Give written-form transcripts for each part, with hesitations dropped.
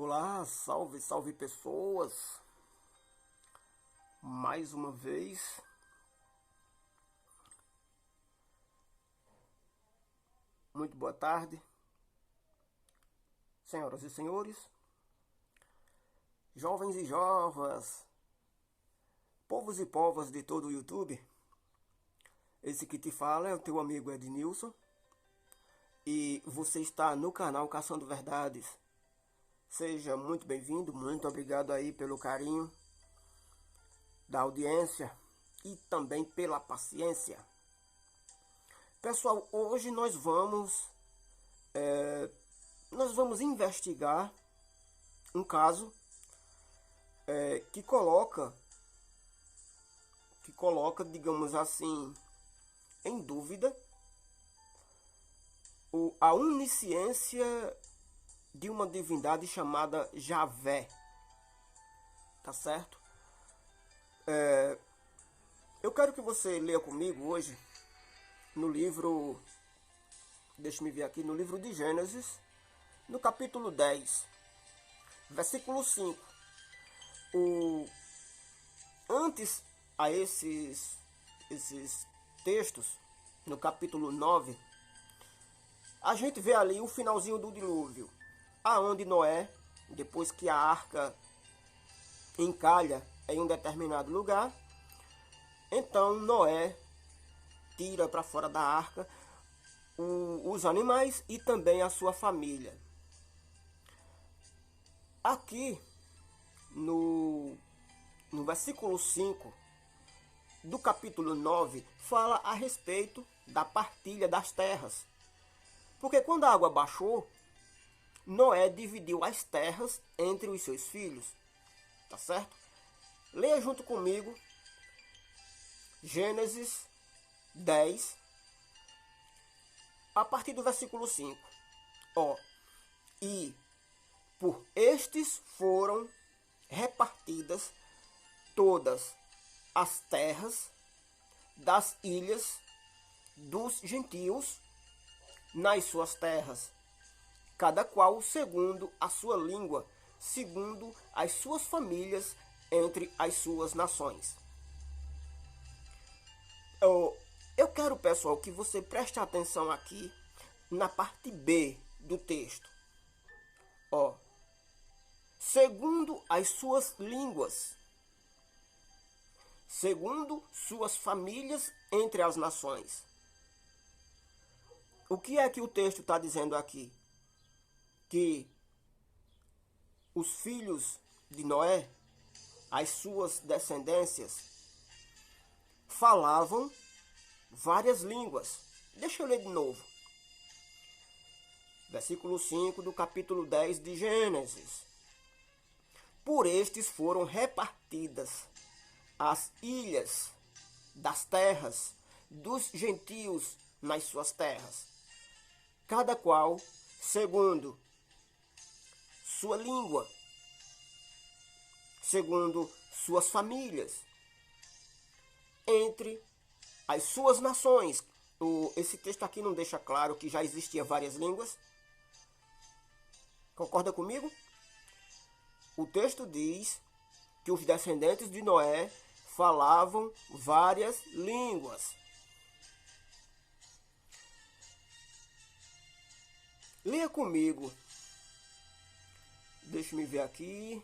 Olá, salve, salve pessoas. Mais uma vez, muito boa tarde, senhoras e senhores, jovens e jovas, povos e povas de todo o YouTube. Esse que te fala é o teu amigo Ednilson e você está no canal Caçando Verdades. Seja muito bem-vindo, muito obrigado aí pelo carinho da audiência e também pela paciência. Pessoal, hoje nós vamos investigar um caso que coloca, digamos assim, em dúvida a onisciência de uma divindade chamada Javé, tá certo? Eu quero que você leia comigo hoje no livro, deixa-me ver aqui, no livro de Gênesis, no capítulo 10, versículo 5. Antes a esses textos, no capítulo 9, a gente vê ali o finalzinho do dilúvio, aonde Noé, depois que a arca encalha em um determinado lugar, então Noé tira para fora da arca os animais e também a sua família. Aqui no versículo 5 do capítulo 9 fala a respeito da partilha das terras. Porque quando a água baixou, Noé dividiu as terras entre os seus filhos. Tá certo? Leia junto comigo Gênesis 10, a partir do versículo 5. E por estes foram repartidas todas as terras das ilhas dos gentios nas suas terras, cada qual segundo a sua língua, segundo as suas famílias entre as suas nações. Eu quero, pessoal, que você preste atenção aqui na parte B do texto. Segundo as suas línguas, segundo suas famílias entre as nações. O que é que o texto está dizendo aqui? Que os filhos de Noé, as suas descendências, falavam várias línguas. Deixa eu ler de novo. Versículo 5 do capítulo 10 de Gênesis. Por estes foram repartidas as ilhas das terras dos gentios nas suas terras, cada qual segundo sua língua, segundo suas famílias, entre as suas nações. Esse texto aqui não deixa claro que já existia várias línguas. Concorda comigo? O texto diz que os descendentes de Noé falavam várias línguas. Leia comigo. Deixa-me ver aqui.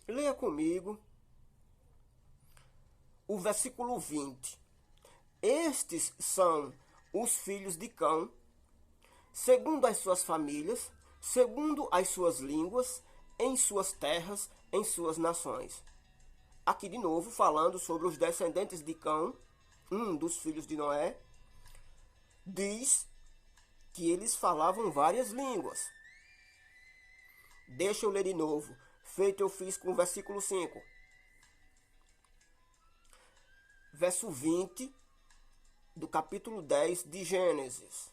Leia comigo o versículo 20. Estes são os filhos de Cão, segundo as suas famílias, segundo as suas línguas, em suas terras, em suas nações. Aqui de novo falando sobre os descendentes de Cão, um dos filhos de Noé, diz que eles falavam várias línguas. Deixa eu ler de novo, feito eu fiz com o versículo 5. Verso 20 do capítulo 10 de Gênesis.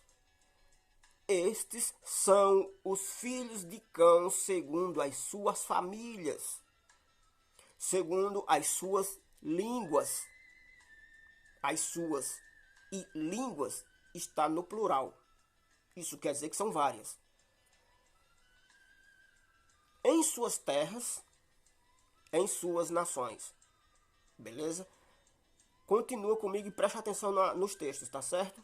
Estes são os filhos de Cão segundo as suas famílias, segundo as suas línguas. As suas e línguas está no plural. Isso quer dizer que são várias. em suas terras, em suas nações. Beleza? Continua comigo e preste atenção nos textos, tá certo?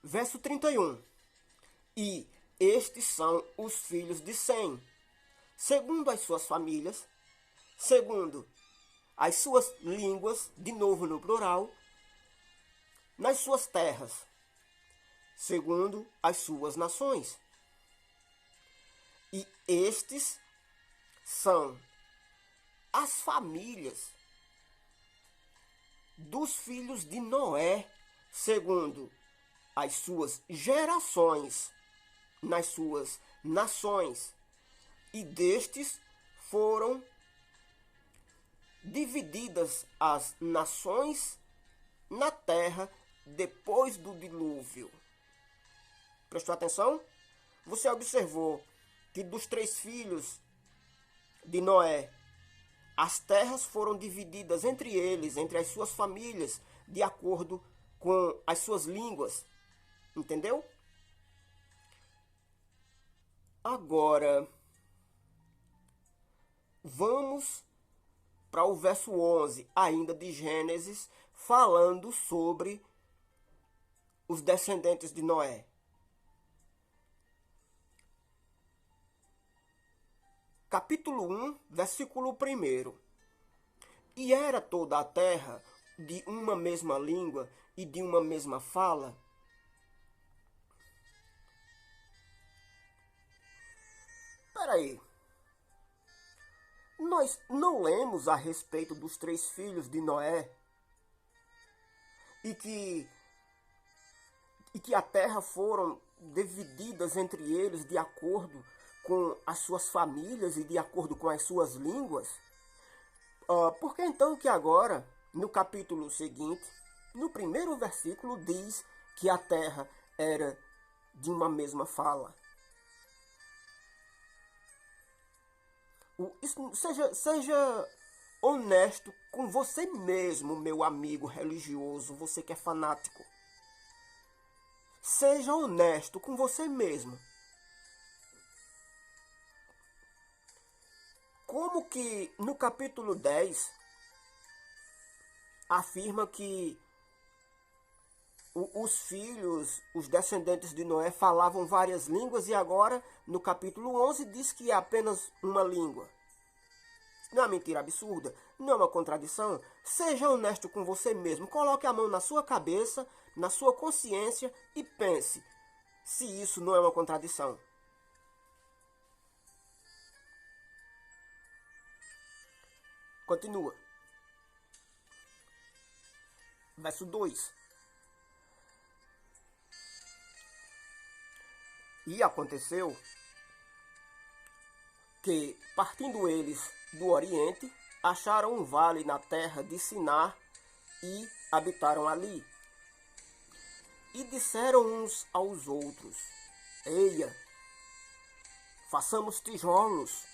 Verso 31. E estes são os filhos de Sem, segundo as suas famílias, segundo as suas línguas, de novo no plural, nas suas terras, segundo as suas nações. E estes são as famílias dos filhos de Noé, segundo as suas gerações, nas suas nações. E destes foram divididas as nações na terra depois do dilúvio. Prestou atenção? Você observou que dos 3 filhos de Noé, as terras foram divididas entre eles, entre as suas famílias, de acordo com as suas línguas. Entendeu? Agora, vamos para o verso 11, ainda de Gênesis, falando sobre os descendentes de Noé. Capítulo 1, versículo 1. E era toda a terra de uma mesma língua e de uma mesma fala. Peraí. Nós não lemos a respeito dos 3 filhos de Noé e que a terra foram divididas entre eles de acordo com as suas famílias e de acordo com as suas línguas? Por que então que agora, no capítulo seguinte, no primeiro versículo, diz que a terra era de uma mesma fala? Seja honesto com você mesmo, meu amigo religioso, você que é fanático. Seja honesto com você mesmo. Como que no capítulo 10 afirma que os filhos, os descendentes de Noé falavam várias línguas e agora no capítulo 11 diz que é apenas uma língua? Não é uma mentira absurda? Não é uma contradição? Seja honesto com você mesmo. Coloque a mão na sua cabeça, na sua consciência e pense se isso não é uma contradição. Continua. Verso 2. E aconteceu que, partindo eles do Oriente, acharam um vale na terra de Sinar e habitaram ali. E disseram uns aos outros: Eia, façamos tijolos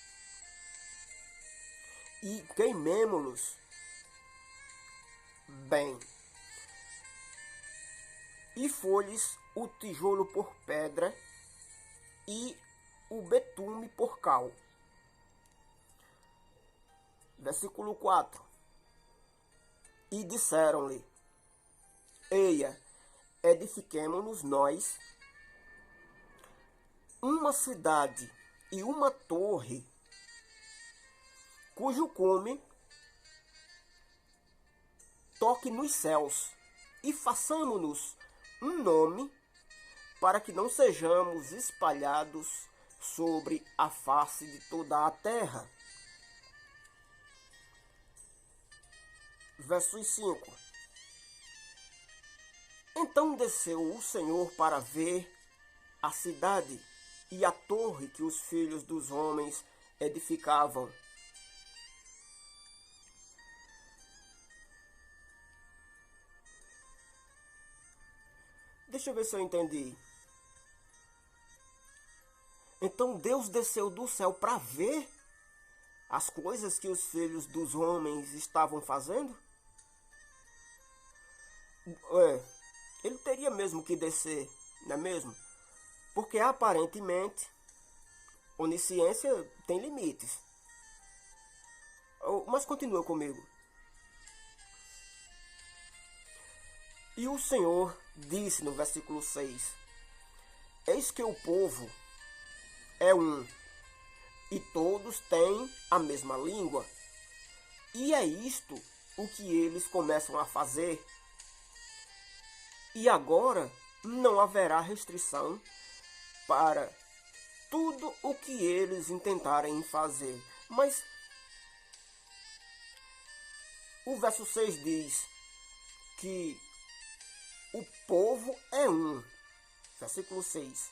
e queimemo-los bem. E foi-lhes o tijolo por pedra e o betume por cal. Versículo 4. E disseram-lhe: Eia, edifiquemo-nos nós uma cidade e uma torre, cujo cume toque nos céus, e façamo-nos um nome, para que não sejamos espalhados sobre a face de toda a terra. Verso 5. Então desceu o Senhor para ver a cidade e a torre que os filhos dos homens edificavam. Deixa eu ver se eu entendi. Então Deus desceu do céu para ver as coisas que os filhos dos homens estavam fazendo? Ele teria mesmo que descer, não é mesmo? Porque aparentemente onisciência tem limites. Mas continua comigo. E o Senhor disse no versículo 6: Eis que o povo é um, e todos têm a mesma língua. E é isto o que eles começam a fazer. E agora não haverá restrição para tudo o que eles intentarem fazer. Mas o verso 6 diz que o povo é um. Versículo 6.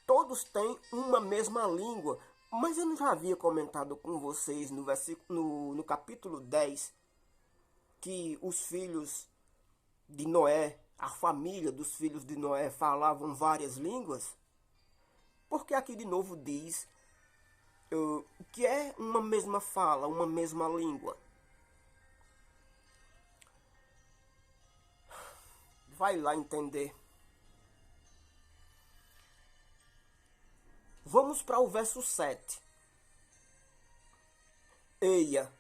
Todos têm uma mesma língua. Mas eu não já havia comentado com vocês no capítulo 10 que os filhos de Noé, a família dos filhos de Noé falavam várias línguas? Porque aqui de novo diz que é uma mesma fala, uma mesma língua. Vai lá entender. Vamos para o verso 7. Eia,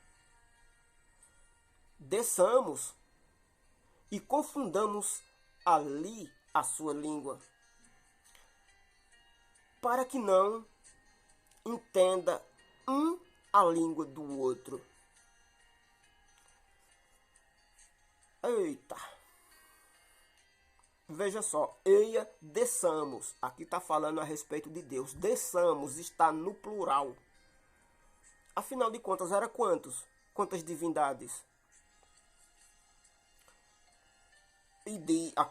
desçamos e confundamos ali a sua língua, para que não entenda um a língua do outro. Eita! Veja só, eia, desçamos. Aqui está falando a respeito de Deus. Desçamos está no plural. Afinal de contas, era quantos? Quantas divindades?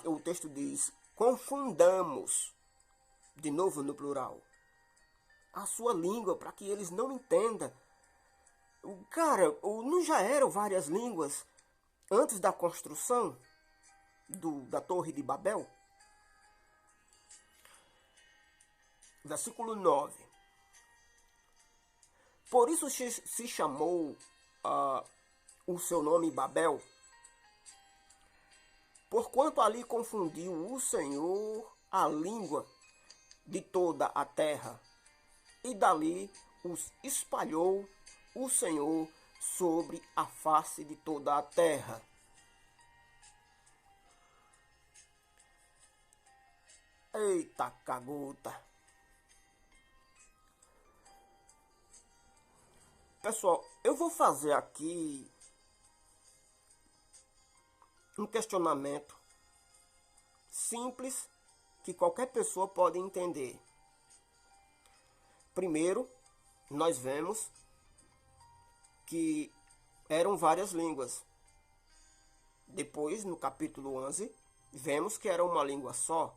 O texto diz, confundamos, de novo no plural, a sua língua, para que eles não entendam. Cara, não já eram várias línguas antes da construção da Torre de Babel? Versículo 9. Por isso se chamou o seu nome Babel, porquanto ali confundiu o Senhor a língua de toda a terra, e dali os espalhou o Senhor sobre a face de toda a terra. Eita cagota! Pessoal, eu vou fazer aqui um questionamento simples que qualquer pessoa pode entender. Primeiro, nós vemos que eram várias línguas. Depois, no capítulo 11, vemos que era uma língua só.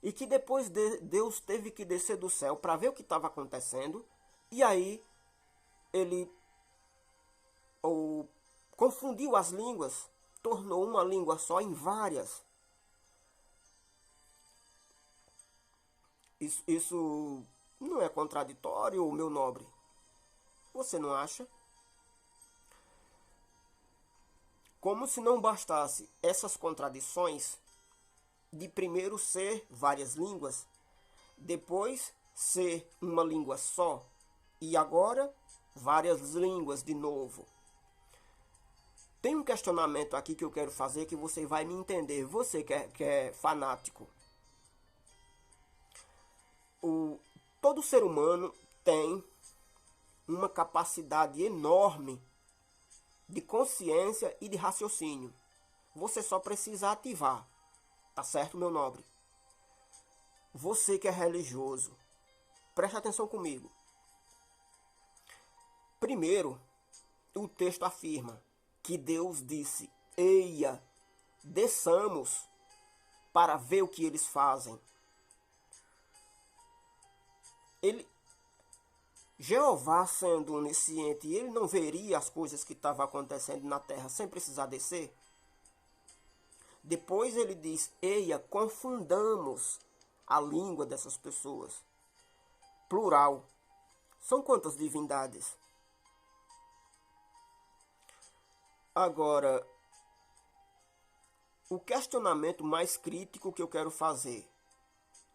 E que depois Deus teve que descer do céu para ver o que estava acontecendo. E aí, ele confundiu as línguas, tornou uma língua só em várias. Isso não é contraditório, meu nobre? Você não acha? Como se não bastasse essas contradições de primeiro ser várias línguas, depois ser uma língua só e agora várias línguas de novo. Tem um questionamento aqui que eu quero fazer que você vai me entender, você que é fanático. Todo ser humano tem uma capacidade enorme de consciência e de raciocínio. Você só precisa ativar. Tá certo, meu nobre? Você que é religioso, preste atenção comigo. Primeiro, o texto afirma que Deus disse, eia, desçamos para ver o que eles fazem. Jeová sendo onisciente, ele não veria as coisas que estavam acontecendo na terra sem precisar descer? Depois ele diz, eia, confundamos a língua dessas pessoas. Plural. São quantas divindades? Agora, o questionamento mais crítico que eu quero fazer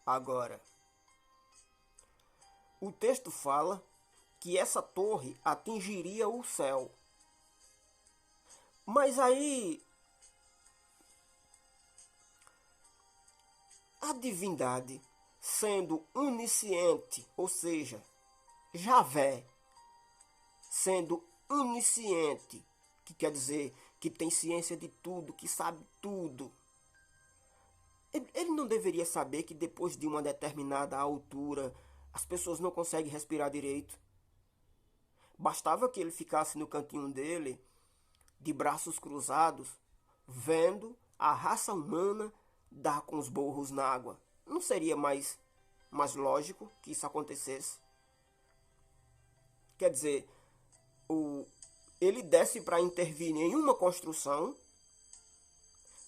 agora. o texto fala que essa torre atingiria o céu. Mas aí a divindade, sendo onisciente, ou seja, Javé, sendo onisciente, que quer dizer que tem ciência de tudo, que sabe tudo, ele não deveria saber que depois de uma determinada altura as pessoas não conseguem respirar direito? Bastava que ele ficasse no cantinho dele, de braços cruzados, vendo a raça humana dar com os burros na água. Não seria mais lógico que isso acontecesse? Quer dizer, ele desce para intervir em uma construção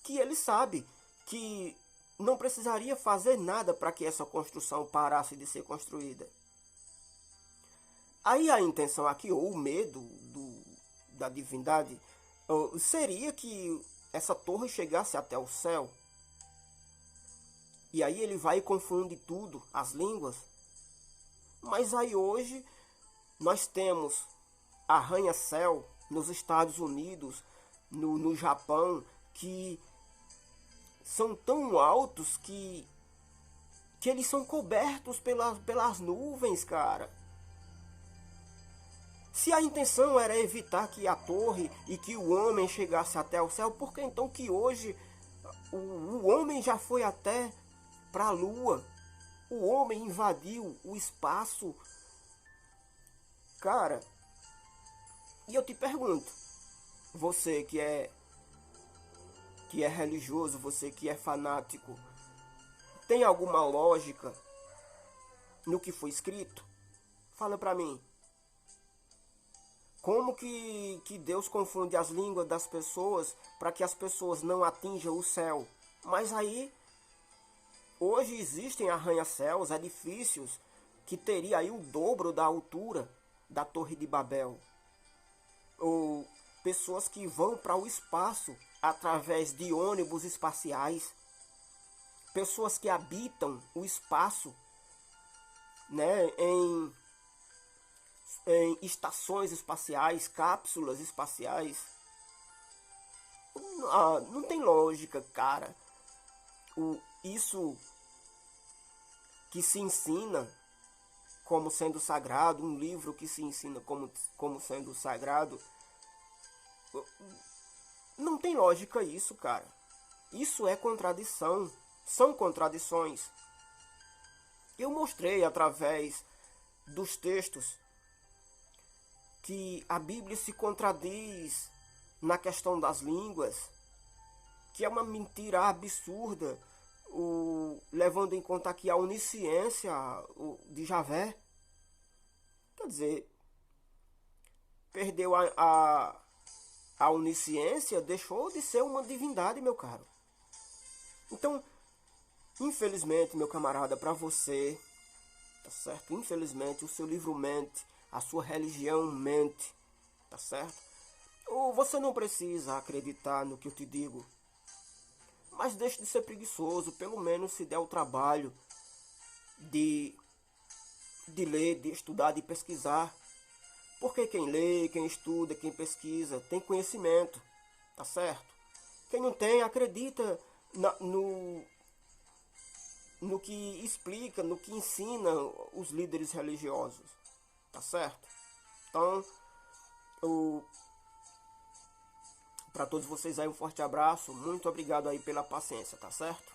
que ele sabe que não precisaria fazer nada para que essa construção parasse de ser construída. Aí a intenção aqui, ou o medo da divindade, seria que essa torre chegasse até o céu. E aí ele vai e confunde tudo, as línguas. Mas aí hoje nós temos arranha-céu nos Estados Unidos, no Japão, que são tão altos que eles são cobertos pelas nuvens, cara. Se a intenção era evitar que a torre e que o homem chegasse até o céu, por que então que hoje o homem já foi até para a lua? O homem invadiu o espaço. Cara, e eu te pergunto, você que é religioso, você que é fanático, tem alguma lógica no que foi escrito? Fala pra mim. Como que Deus confunde as línguas das pessoas para que as pessoas não atinjam o céu? Mas aí, hoje existem arranha-céus, edifícios, que teria aí o dobro da altura da Torre de Babel. Ou pessoas que vão para o espaço através de ônibus espaciais. Pessoas que habitam o espaço, né, em estações espaciais, cápsulas espaciais. Não tem lógica, cara. Isso que se ensina como sendo sagrado, um livro que se ensina como sendo sagrado, não tem lógica isso, cara. Isso é contradição, são contradições. Eu mostrei através dos textos que a Bíblia se contradiz na questão das línguas, que é uma mentira absurda, levando em conta aqui a onisciência de Javé. Quer dizer, perdeu a onisciência, deixou de ser uma divindade, meu caro. Então, infelizmente, meu camarada, para você, tá certo? Infelizmente, o seu livro mente, a sua religião mente, tá certo? Ou você não precisa acreditar no que eu te digo, mas deixe de ser preguiçoso, pelo menos se der o trabalho de ler, de estudar, de pesquisar. Porque quem lê, quem estuda, quem pesquisa, tem conhecimento, tá certo? Quem não tem, acredita no que explica, no que ensina os líderes religiosos, tá certo? Então, para todos vocês aí um forte abraço, muito obrigado aí pela paciência, tá certo?